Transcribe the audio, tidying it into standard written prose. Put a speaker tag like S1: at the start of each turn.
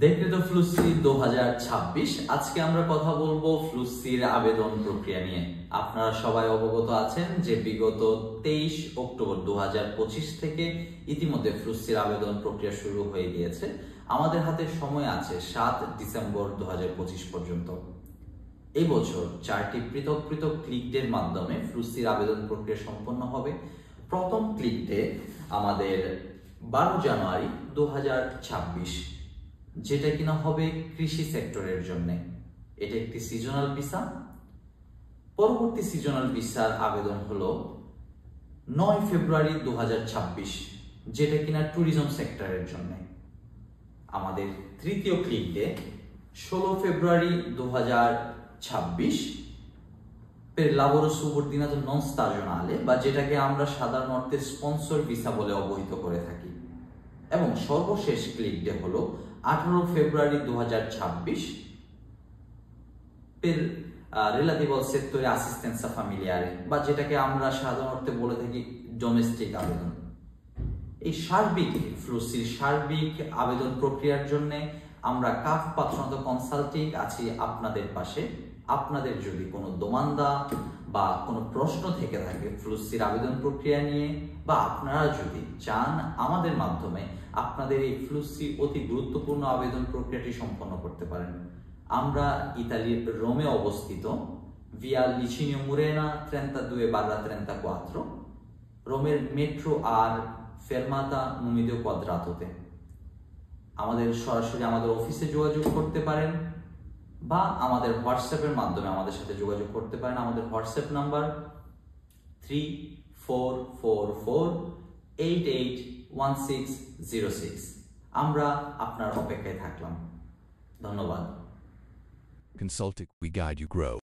S1: দেখতে তো ফ্লুসি 2026। আজকে আমরা কথা বলবো ফ্লুসির আবেদন প্রক্রিয়া নিয়ে। আপনারা সবাই অবগত আছেন যে বিগত 23 অক্টোবর 2025 থেকে ইতিমধ্যে ফ্লুসির আবেদন প্রক্রিয়া শুরু হয়ে গিয়েছে। আমাদের হাতে সময় আছে 7 ডিসেম্বর 2025 পর্যন্ত। এই বছর 4টি পৃথক পৃথক ক্লিক ডের মাধ্যমে ফ্লুসির আবেদন প্রক্রিয়া সম্পন্ন হবে। প্রথম ক্লিক ডে আমাদের 12 জানুয়ারি 2026, যেটা কিনা হবে কৃষি সেক্টরের জন্য। এটা একটি সিজনাল ভিসা। পরবর্তী সিজনাল ভিসার আবেদন হলো 9 ফেব্রুয়ারি 2026, যেটা কিনা ট্যুরিজম সেক্টরের জন্য। আমাদের তৃতীয় ক্লিক ডে 16 ফেব্রুয়ারি 2026 per lavoro subordinato non stagionale, বা যেটাকে আমরা সাধারণ অর্থে স্পন্সর ভিসা বলে অবহিত করে থাকি। এবং সর্বশেষ ক্লিক ডে হলো 18 ফেব্রুয়ারি 2026 per relativo al settore assistenza familiare, বা যেটাকে আমরা সাধারণ অর্থে বলে থাকি ডোমেস্টিক আবেদন। এই সার্বিক ফ্লুসির সার্বিক আবেদন প্রক্রিয়ার জন্য আমরা কাফ পাত্রনাত কনসাল্টিং আছি আপনাদের পাশে। আপনাদের যদি কোনো দোমান্দা বা কোনো প্রশ্ন থেকে থাকে ফ্লুসির আবেদন প্রক্রিয়া নিয়ে, বা আপনারা যদি চান আমাদের মাধ্যমে আপনাদের এই ফ্লুসি অতি গুরুত্বপূর্ণ আবেদন প্রক্রিয়াটি সম্পন্ন করতে পারেন, আমরা ইতালির রোমে অবস্থিত ভিয়া লিচিনিও মুরেনা 32/34, রোমের মেট্রো আর ফেরমাতা নুমিদিও কোয়াদ্রাতোতে। আমাদের সরাসরি আমাদের অফিসে যোগাযোগ করতে পারেন, বা আমাদের হোয়াটসঅ্যাপের মাধ্যমে আমাদের সাথে যোগাযোগ করতে পারেন। আমাদের হোয়াটসঅ্যাপ নাম্বার 3444881606। আমরা আপনার অপেক্ষায় থাকলাম। ধন্যবাদ।
S2: Consulting, we guide you grow.